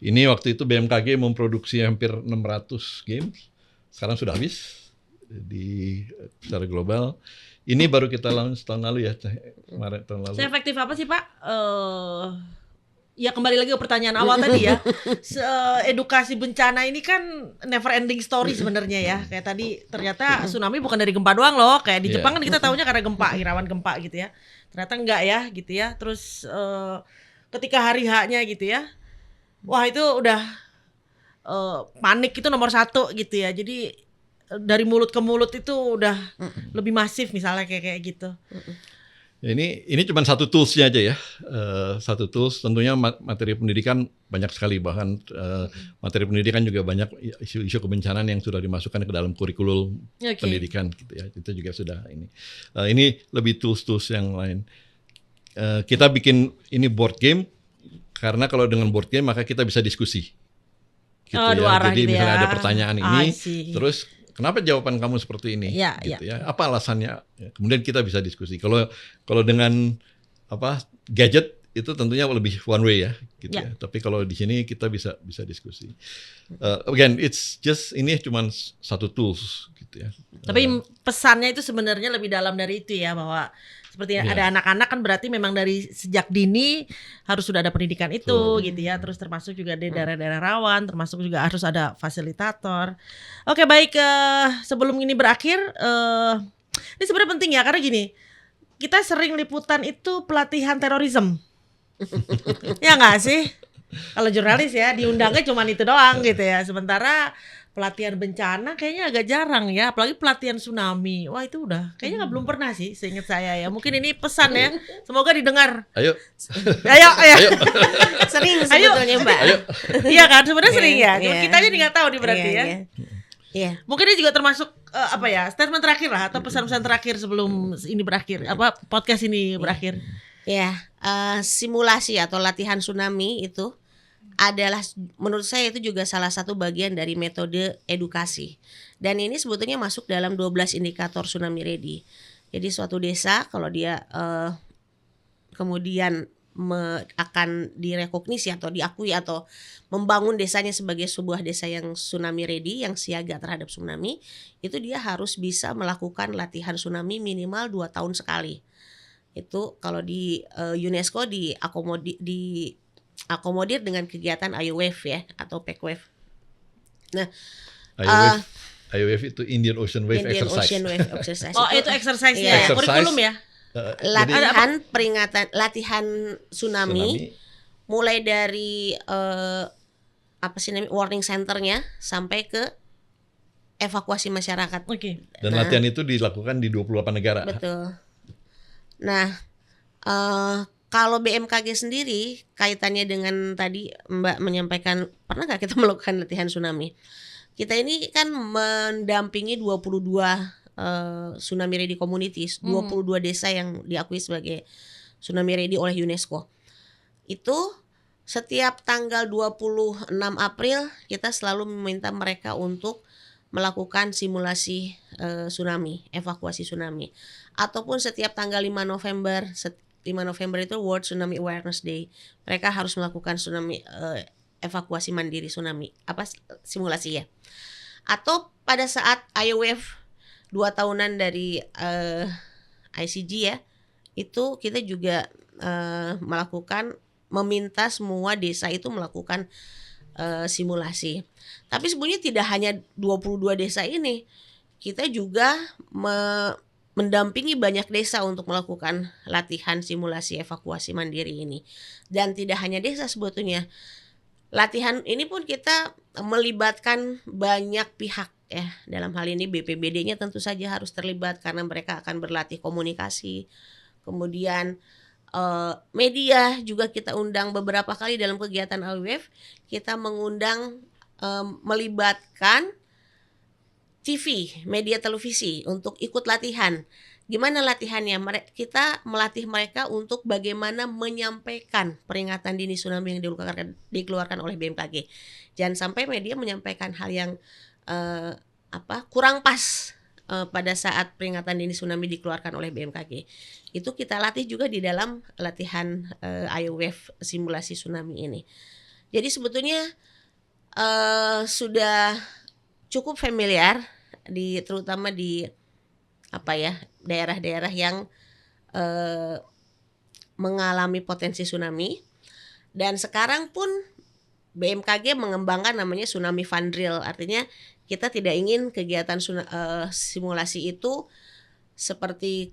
Speaker 3: ini waktu itu BMKG memproduksi hampir 600 games, sekarang sudah habis secara global. Ini baru kita launch tahun lalu ya, kemarin tahun lalu.
Speaker 1: Seefektif apa sih Pak? Ya kembali lagi ke pertanyaan awal tadi ya. Edukasi bencana ini kan never ending story sebenarnya ya. Kayak tadi ternyata tsunami bukan dari gempa doang loh. Kayak di Jepang kan kita tahunya karena gempa, irawan gempa gitu ya. Ternyata enggak ya gitu ya. Terus ketika hari H-nya gitu ya. Wah itu udah panik itu nomor 1 gitu ya. Jadi dari mulut ke mulut itu udah lebih masif misalnya kayak gitu.
Speaker 3: Ini cuma satu toolsnya aja ya, satu tools. Tentunya materi pendidikan banyak sekali, bahkan materi pendidikan juga banyak isu-isu kebencanaan yang sudah dimasukkan ke dalam kurikulum pendidikan gitu ya. Itu juga sudah ini. Ini lebih tools-tools yang lain. Kita bikin ini board game karena kalau dengan board game maka kita bisa diskusi. Gitu ya. Jadi
Speaker 1: gitu
Speaker 3: misalnya
Speaker 1: ya.
Speaker 3: ada pertanyaan ini, terus kenapa jawaban kamu seperti ini? Gitu ya. Apa alasannya? Kemudian kita bisa diskusi. Kalau dengan gadget itu tentunya lebih one way ya, gitu ya. Tapi kalau di sini kita bisa diskusi. Again, it's just ini cuma satu tools, gitu ya.
Speaker 1: Tapi pesannya itu sebenarnya lebih dalam dari itu ya, bahwa seperti ada anak-anak kan berarti memang dari sejak dini harus sudah ada pendidikan itu gitu ya. Terus termasuk juga di daerah-daerah rawan, termasuk juga harus ada fasilitator. Oke, baik, sebelum ini berakhir, ini sebenarnya penting ya, karena gini, kita sering liputan itu pelatihan terorisme. Ya nggak sih? Kalau jurnalis ya diundangnya cuma itu doang gitu ya. Sementara pelatihan bencana kayaknya agak jarang ya, apalagi pelatihan tsunami. Wah itu udah kayaknya belum pernah sih seingat saya ya. Mungkin ini pesan ya, semoga didengar.
Speaker 3: Ayo.
Speaker 1: Ayo.
Speaker 2: Sering sebetulnya Mbak.
Speaker 3: Ayo.
Speaker 1: Iya kan, sebenarnya sering ya.
Speaker 2: Iya.
Speaker 1: Kita aja nggak tahu nih berarti ya.
Speaker 2: Iya.
Speaker 1: Mungkin ini juga termasuk apa ya, statement terakhir lah atau pesan-pesan terakhir sebelum ini berakhir, apa podcast ini berakhir.
Speaker 2: Ya, simulasi atau latihan tsunami itu adalah menurut saya itu juga salah satu bagian dari metode edukasi. Dan ini sebetulnya masuk dalam 12 indikator tsunami ready. Jadi suatu desa kalau dia kemudian akan direkognisi atau diakui atau membangun desanya sebagai sebuah desa yang tsunami ready, yang siaga terhadap tsunami, itu dia harus bisa melakukan latihan tsunami minimal 2 tahun sekali. Itu kalau di UNESCO diakomodir dengan kegiatan IOWave ya atau PECWave. Nah,
Speaker 3: IOWave itu Indian Ocean Wave
Speaker 2: Indian
Speaker 3: Exercise.
Speaker 2: Ocean Wave Exercise.
Speaker 1: Oh, itu exercise-nya.
Speaker 2: Iya.
Speaker 1: Kurikulum ya.
Speaker 2: Latihan tsunami mulai dari warning centernya sampai ke evakuasi masyarakat.
Speaker 1: Oke.
Speaker 3: Dan latihan itu dilakukan di 28 negara.
Speaker 2: Betul. Nah, kalau BMKG sendiri kaitannya dengan tadi Mbak menyampaikan pernah nggak kita melakukan latihan tsunami? Kita ini kan mendampingi 22 tsunami ready communities, 22 desa yang diakui sebagai tsunami ready oleh UNESCO. Itu setiap tanggal 26 April kita selalu meminta mereka untuk melakukan simulasi tsunami, evakuasi tsunami. Ataupun setiap tanggal 5 November itu World Tsunami Awareness Day. Mereka harus melakukan tsunami evakuasi mandiri tsunami, simulasi ya. Atau pada saat IOWave 2 tahunan dari ICG ya, itu kita juga meminta semua desa itu melakukan simulasi. Tapi sebenarnya tidak hanya 22 desa ini, kita juga mendampingi banyak desa untuk melakukan latihan simulasi evakuasi mandiri ini. Dan tidak hanya desa sebetulnya. Latihan ini pun kita melibatkan banyak pihak ya. Dalam hal ini BPBD-nya tentu saja harus terlibat karena mereka akan berlatih komunikasi. Kemudian media juga kita undang beberapa kali dalam kegiatan IOWave. Kita mengundang melibatkan TV, media televisi untuk ikut latihan. Gimana latihannya? Kita melatih mereka untuk bagaimana menyampaikan peringatan dini tsunami yang dikeluarkan oleh BMKG. Jangan sampai media menyampaikan hal yang kurang pas pada saat peringatan dini tsunami dikeluarkan oleh BMKG. Itu kita latih juga di dalam latihan IOWave simulasi tsunami ini. Jadi sebetulnya sudah cukup familiar terutama di daerah-daerah yang mengalami potensi tsunami. Dan sekarang pun BMKG mengembangkan namanya Tsunami Fund Drill. Artinya kita tidak ingin kegiatan simulasi itu seperti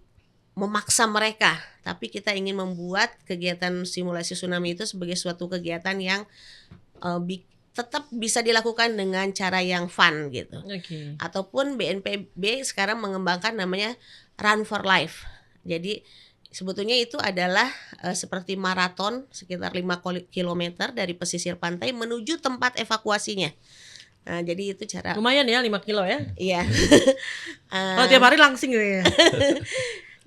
Speaker 2: memaksa mereka, tapi kita ingin membuat kegiatan simulasi tsunami itu sebagai suatu kegiatan yang tetap bisa dilakukan dengan cara yang fun gitu.
Speaker 1: Okay.
Speaker 2: Ataupun BNPB sekarang mengembangkan namanya Run for Life. Jadi sebetulnya itu adalah seperti maraton sekitar 5 km dari pesisir pantai menuju tempat evakuasinya. Nah, jadi itu cara.
Speaker 1: Lumayan ya 5 kilo ya.
Speaker 2: Iya.
Speaker 1: Kalau tiap hari langsing gitu ya.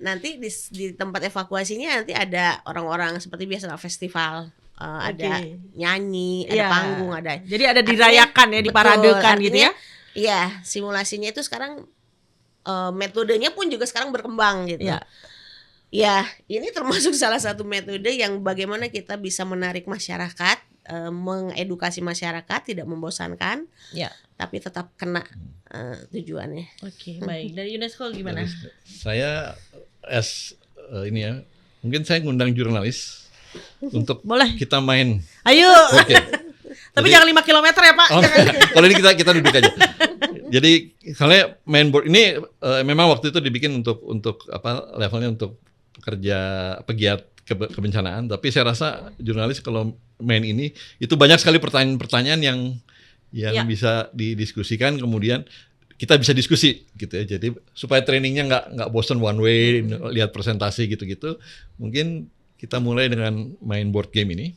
Speaker 2: Nanti di tempat evakuasinya nanti ada orang-orang seperti biasa festival. Ada nyanyi, ada panggung, ada.
Speaker 1: Jadi ada dirayakan ya, diparadekan gitu ya.
Speaker 2: Iya, simulasinya itu sekarang metodenya pun juga sekarang berkembang gitu.
Speaker 1: Iya.
Speaker 2: Ya, ini termasuk salah satu metode yang bagaimana kita bisa menarik masyarakat, mengedukasi masyarakat, tidak membosankan, tapi tetap kena tujuannya.
Speaker 1: Oke, baik. Dari UNESCO gimana?
Speaker 3: Saya mungkin saya ngundang jurnalis untuk
Speaker 1: boleh
Speaker 3: kita main.
Speaker 1: Ayo.
Speaker 3: Oke.
Speaker 1: Tapi jangan 5 km ya Pak.
Speaker 3: Kalau ini kita duduk aja. Jadi soalnya main board ini memang waktu itu dibikin untuk levelnya untuk pegiat kebencanaan. Tapi saya rasa jurnalis kalau main ini itu banyak sekali pertanyaan-pertanyaan yang
Speaker 1: Ya.
Speaker 3: bisa didiskusikan, kemudian kita bisa diskusi gitu ya. Jadi supaya trainingnya nggak bosan one way, lihat presentasi gitu-gitu. Mungkin kita mulai dengan main board game ini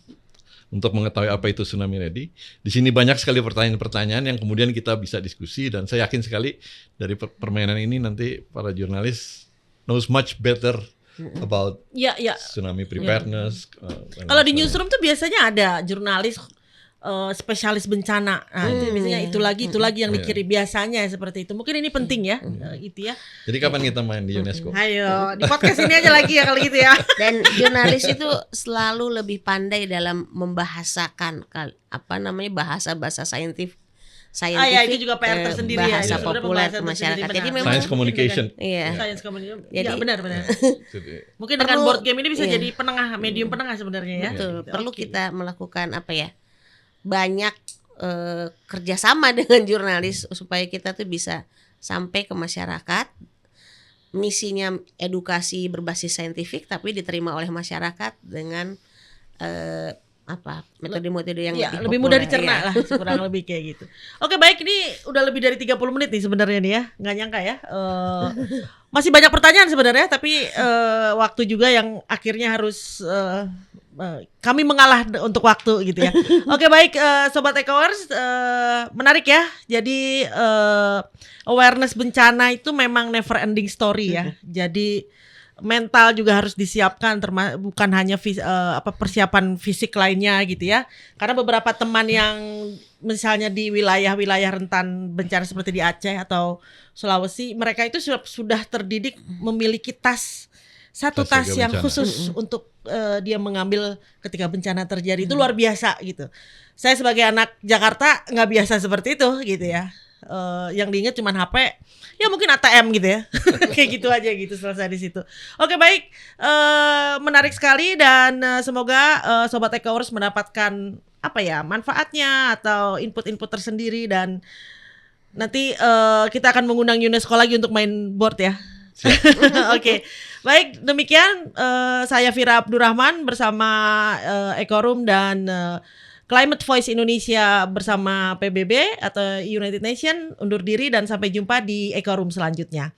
Speaker 3: untuk mengetahui apa itu Tsunami Ready. Di sini banyak sekali pertanyaan-pertanyaan yang kemudian kita bisa diskusi, dan saya yakin sekali dari permainan ini nanti para jurnalis knows much better about
Speaker 1: Ya,
Speaker 3: tsunami preparedness. dan
Speaker 1: Kalau di
Speaker 3: lain
Speaker 1: newsroom tuh biasanya ada jurnalis spesialis bencana. Nah, itu biasanya itu lagi yang dikirim biasanya seperti itu. Mungkin ini penting ya, itu ya.
Speaker 3: Jadi kapan kita main di UNESCO?
Speaker 1: Ayo, di podcast ini aja lagi ya kalau gitu ya.
Speaker 2: Dan jurnalis itu selalu lebih pandai dalam membahasakan bahasa saintifik.
Speaker 1: Ya, itu juga PR tersendiri ya.
Speaker 2: Bahasa
Speaker 1: Itu sebenarnya
Speaker 2: populer
Speaker 1: pembahasan
Speaker 2: ke masyarakat.
Speaker 1: tersendiri,
Speaker 2: Jadi
Speaker 1: benar.
Speaker 2: memang
Speaker 3: Science communication.
Speaker 2: Iya.
Speaker 1: Science communication. Ya,
Speaker 2: Jadi-
Speaker 1: benar.
Speaker 3: Jadi,
Speaker 1: Mungkin dengan
Speaker 2: Perlu-
Speaker 1: board game ini bisa
Speaker 2: iya.
Speaker 1: jadi penengah, medium penengah sebenarnya ya.
Speaker 2: Betul.
Speaker 1: Gitu.
Speaker 2: Perlu
Speaker 1: Oke.
Speaker 2: kita melakukan banyak kerjasama dengan jurnalis supaya kita tuh bisa sampai ke masyarakat. Misinya edukasi berbasis saintifik tapi diterima oleh masyarakat dengan metode-metode yang
Speaker 1: Ya,
Speaker 2: lebih
Speaker 1: lebih mudah
Speaker 2: populer,
Speaker 1: dicerna
Speaker 2: ya.
Speaker 1: lah, kurang lebih kayak gitu. Oke, baik, ini udah lebih dari 30 menit nih sebenarnya nih ya. Nggak nyangka ya. Masih banyak pertanyaan sebenarnya, tapi waktu juga yang akhirnya harus kami mengalah untuk waktu gitu ya. Oke, baik, Sobat Ecoers, menarik ya. Jadi awareness bencana itu memang never ending story ya. Jadi mental juga harus disiapkan, bukan hanya persiapan fisik lainnya gitu ya. Karena beberapa teman yang misalnya di wilayah-wilayah rentan bencana seperti di Aceh atau Sulawesi, mereka itu sudah terdidik memiliki satu
Speaker 3: Tas
Speaker 1: tas
Speaker 3: jaga
Speaker 1: yang
Speaker 3: bencana.
Speaker 1: khusus untuk dia mengambil ketika bencana terjadi. Itu luar biasa gitu. Saya sebagai anak Jakarta nggak biasa seperti itu gitu ya. Yang diingat cuma HP, ya mungkin ATM gitu ya. Kayak gitu aja gitu, selesai di situ. Oke, baik, menarik sekali, dan semoga Sobat Ecoers mendapatkan manfaatnya atau input-input tersendiri, dan nanti kita akan mengundang UNESCO lagi untuk main board ya. Oke, baik, demikian saya Vira Abdurrahman bersama Ecorum dan Climate Voice Indonesia bersama PBB atau United Nation undur diri, dan sampai jumpa di Ecorum selanjutnya.